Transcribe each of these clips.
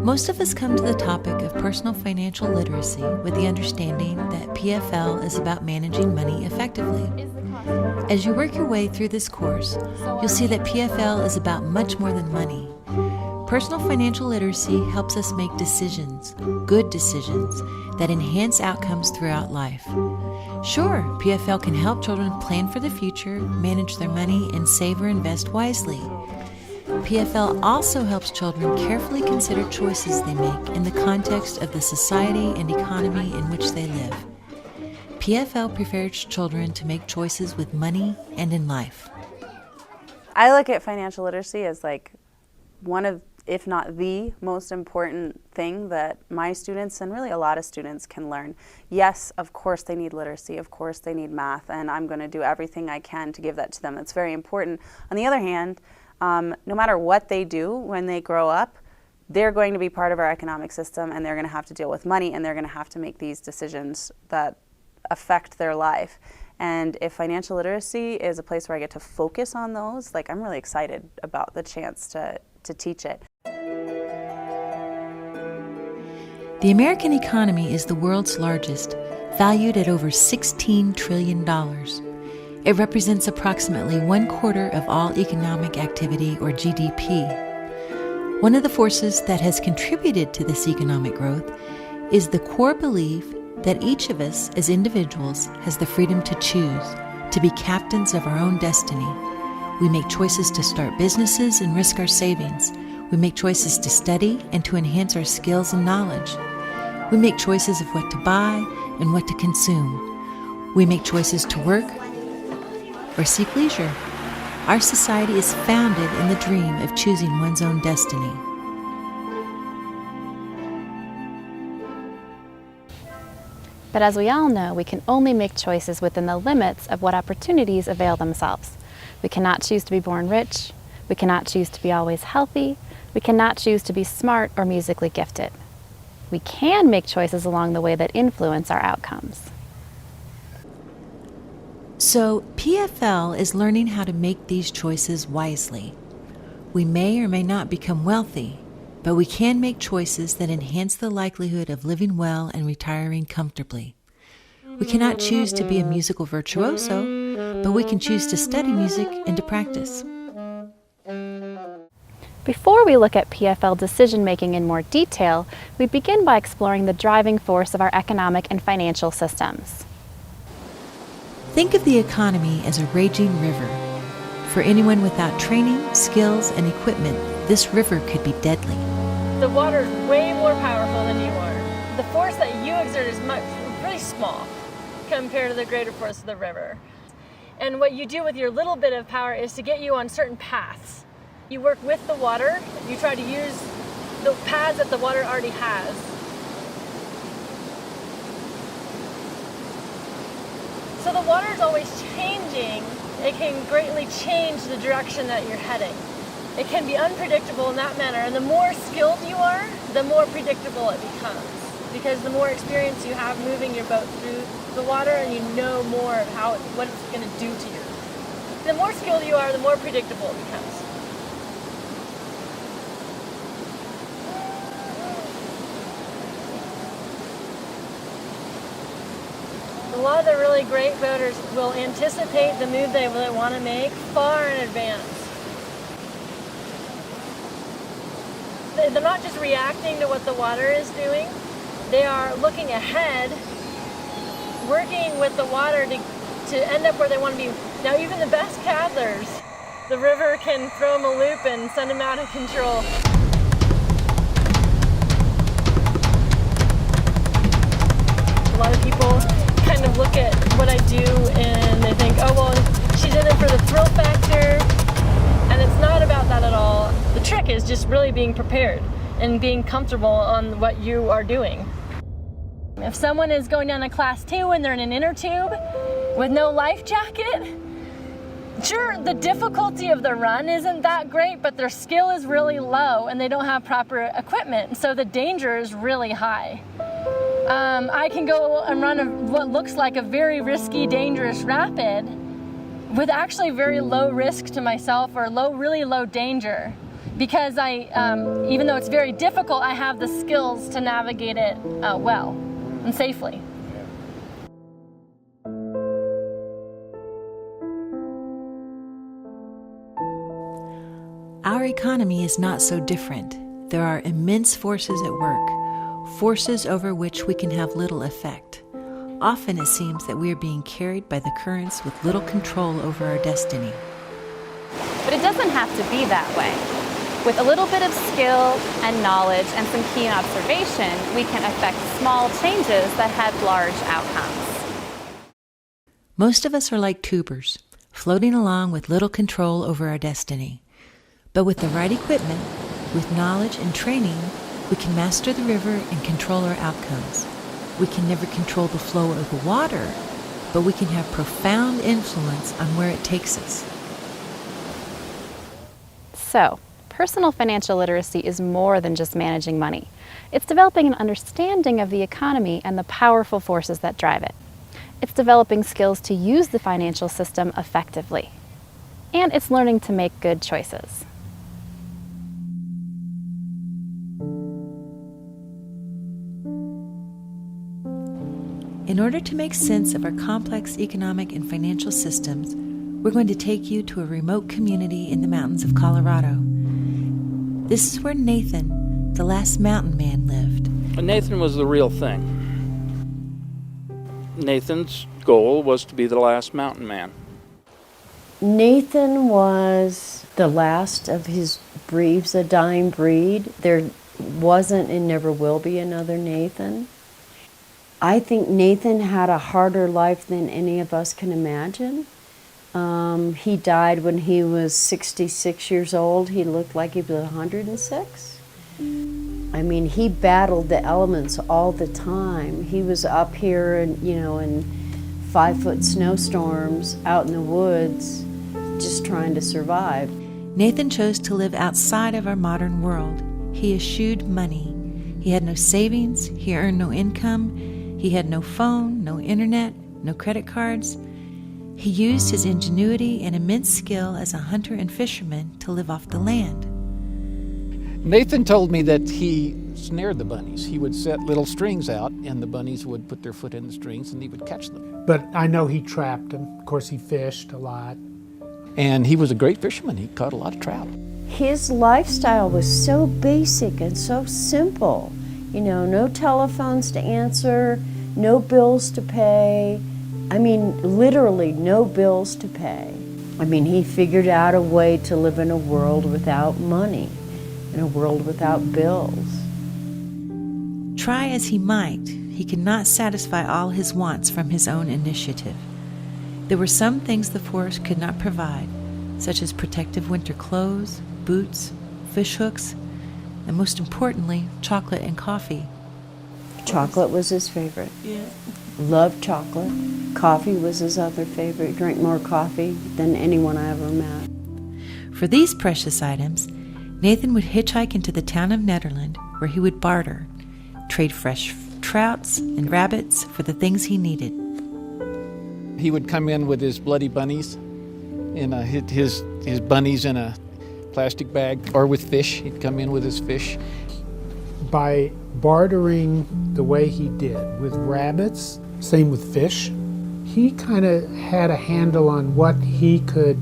Most of us come to the topic of personal financial literacy with the understanding that PFL is about managing money effectively. As you work your way through this course, you'll see that PFL is about much more than money. Personal financial literacy helps us make decisions, good decisions, that enhance outcomes throughout life. Sure, PFL can help children plan for the future, manage their money, and save or invest wisely. PFL also helps children carefully consider choices they make in the context of the society and economy in which they live. PFL prepares children to make choices with money and in life. I look at financial literacy as like one of, if not the most important thing that my students and really a lot of students can learn. Yes, of course they need literacy, of course they need math, and I'm going to do everything I can to give that to them. It's very important. On the other hand, no matter what they do when they grow up, they're going to be part of our economic system, and they're going to have to deal with money, and they're going to have to make these decisions that affect their life. And if financial literacy is a place where I get to focus on those, like I'm really excited about the chance to teach it. The American economy is the world's largest, valued at over $16 trillion. It represents approximately 1/4 of all economic activity, or GDP. One of the forces that has contributed to this economic growth is the core belief that each of us as individuals has the freedom to choose, to be captains of our own destiny. We make choices to start businesses and risk our savings. We make choices to study and to enhance our skills and knowledge. We make choices of what to buy and what to consume. We make choices to work or seek leisure. Our society is founded in the dream of choosing one's own destiny. But as we all know, we can only make choices within the limits of what opportunities avail themselves. We cannot choose to be born rich. We cannot choose to be always healthy. We cannot choose to be smart or musically gifted. We can make choices along the way that influence our outcomes. So, PFL is learning how to make these choices wisely. We may or may not become wealthy, but we can make choices that enhance the likelihood of living well and retiring comfortably. We cannot choose to be a musical virtuoso, but we can choose to study music and to practice. Before we look at PFL decision-making in more detail, we begin by exploring the driving force of our economic and financial systems. Think of the economy as a raging river. For anyone without training, skills, and equipment, this river could be deadly. The water is way more powerful than you are. The force that you exert is pretty small compared to the greater force of the river. And what you do with your little bit of power is to get you on certain paths. You work with the water, you try to use the paths that the water already has. So the water is always changing. It can greatly change the direction that you're heading. It can be unpredictable in that manner, and the more skilled you are, the more predictable it becomes. Because the more experience you have moving your boat through the water, and you know more of what it's going to do to you. The more skilled you are, the more predictable it becomes. A lot of the really great boaters will anticipate the move they want to make far in advance. They're not just reacting to what the water is doing, they are looking ahead, working with the water to end up where they want to be. Now even the best paddlers, the river can throw them a loop and send them out of control. A lot of people kind of look at what I do and they think, oh well, she's in it for the thrill factor, and it's not about that at all. The trick is just really being prepared and being comfortable on what you are doing. If someone is going down a class 2 and they're in an inner tube with no life jacket, sure, the difficulty of the run isn't that great, but their skill is really low and they don't have proper equipment, so the danger is really high. I can go and run what looks like a very risky, dangerous rapid with actually very low risk to myself or really low danger. because even though it's very difficult, I have the skills to navigate it well and safely. Our economy is not so different. There are immense forces at work, forces over which we can have little effect. Often it seems that we are being carried by the currents with little control over our destiny. But it doesn't have to be that way. With a little bit of skill and knowledge and some keen observation, we can affect small changes that have large outcomes. Most of us are like tubers, floating along with little control over our destiny. But with the right equipment, with knowledge and training, we can master the river and control our outcomes. We can never control the flow of the water, but we can have profound influence on where it takes us. So, personal financial literacy is more than just managing money. It's developing an understanding of the economy and the powerful forces that drive it. It's developing skills to use the financial system effectively. And it's learning to make good choices. In order to make sense of our complex economic and financial systems, we're going to take you to a remote community in the mountains of Colorado. This is where Nathan, the last mountain man, lived. Nathan was the real thing. Nathan's goal was to be the last mountain man. Nathan was the last of his breeds, a dying breed. There wasn't and never will be another Nathan. I think Nathan had a harder life than any of us can imagine. He died when he was 66 years old. He looked like he was 106. I mean, he battled the elements all the time. He was up here in 5-foot snowstorms out in the woods, just trying to survive. Nathan chose to live outside of our modern world. He eschewed money. He had no savings. He earned no income. He had no phone, no internet, no credit cards. He used his ingenuity and immense skill as a hunter and fisherman to live off the land. Nathan told me that he snared the bunnies. He would set little strings out, and the bunnies would put their foot in the strings, and he would catch them. But I know he trapped them. Of course, he fished a lot. And he was a great fisherman. He caught a lot of trout. His lifestyle was so basic and so simple. No telephones to answer, no bills to pay. I mean, literally no bills to pay. I mean, he figured out a way to live in a world without money, in a world without bills. Try as he might, he could not satisfy all his wants from his own initiative. There were some things the forest could not provide, such as protective winter clothes, boots, fish hooks, and most importantly, chocolate and coffee. Chocolate was his favorite. Yeah. Loved chocolate. Coffee was his other favorite. He drank more coffee than anyone I ever met. For these precious items, Nathan would hitchhike into the town of Nederland, where he would barter, trade fresh trouts and rabbits for the things he needed. He would come in with his bloody bunnies, in his bunnies in a plastic bag, or with fish. He'd come in with his fish. By bartering the way he did with rabbits, same with fish, he kind of had a handle on what he could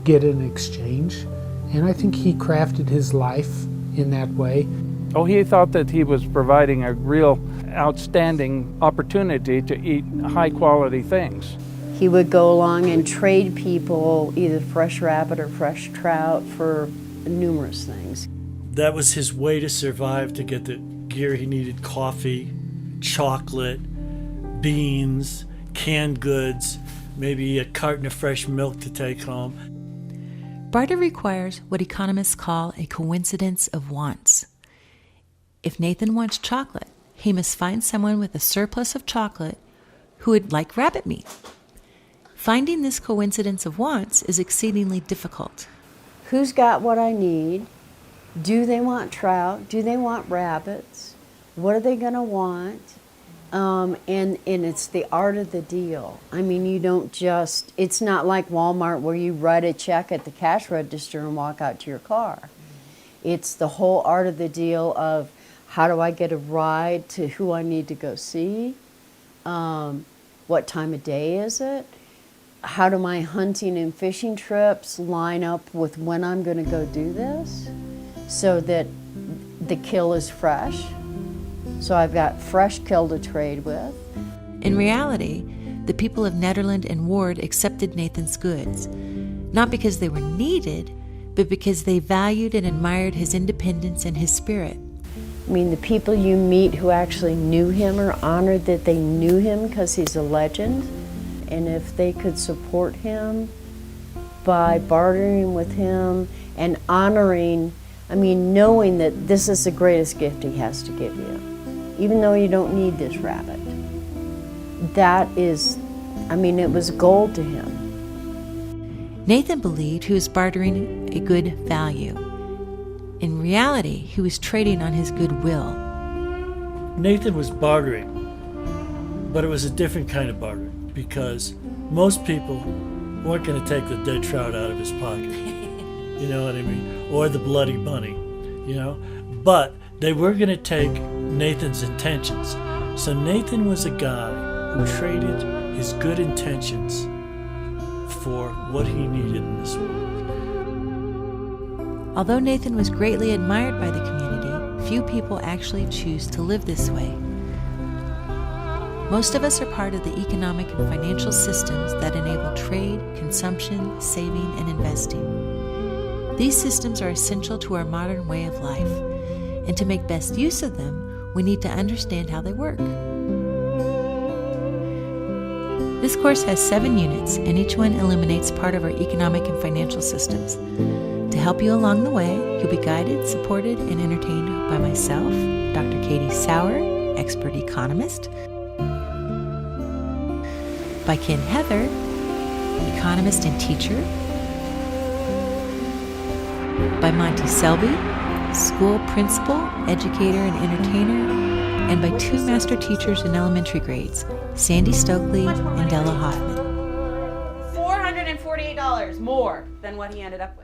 get in exchange. And I think he crafted his life in that way. Oh, he thought that he was providing a real outstanding opportunity to eat high-quality things. He would go along and trade people either fresh rabbit or fresh trout for numerous things. That was his way to survive, to get the gear he needed: coffee, chocolate, beans, canned goods, maybe a carton of fresh milk to take home. Barter requires what economists call a coincidence of wants. If Nathan wants chocolate, he must find someone with a surplus of chocolate who would like rabbit meat. Finding this coincidence of wants is exceedingly difficult. Who's got what I need? Do they want trout? Do they want rabbits? What are they going to want? And it's the art of the deal. I mean, you don't just, it's not like Walmart where you write a check at the cash register and walk out to your car. It's the whole art of the deal of how do I get a ride to who I need to go see? What time of day is it? How do my hunting and fishing trips line up with when I'm going to go do this so that the kill is fresh? So I've got fresh kill to trade with. In reality, the people of Nederland and Ward accepted Nathan's goods, not because they were needed, but because they valued and admired his independence and his spirit. I mean, the people you meet who actually knew him are honored that they knew him because he's a legend. And if they could support him by bartering with him and honoring, I mean, knowing that this is the greatest gift he has to give you, even though you don't need this rabbit. That is, I mean, it was gold to him. Nathan believed he was bartering a good value. In reality, he was trading on his goodwill. Nathan was bartering, but it was a different kind of bartering because most people weren't going to take the dead trout out of his pocket. You know what I mean? Or the bloody bunny, you know? But they were going to take Nathan's intentions. So Nathan was a guy who traded his good intentions for what he needed in this world. Although Nathan was greatly admired by the community, few people actually choose to live this way. Most of us are part of the economic and financial systems that enable trade, consumption, saving, and investing. These systems are essential to our modern way of life, and to make best use of them, we need to understand how they work. This course has 7 units, and each one illuminates part of our economic and financial systems. To help you along the way, you'll be guided, supported, and entertained by myself, Dr. Katie Sauer, expert economist, by Ken Heather, economist and teacher, by Monty Selby, school principal, educator, and entertainer, and by 2 master teachers in elementary grades, Sandy Stokely and Della Hoffman. $448 more than what he ended up with.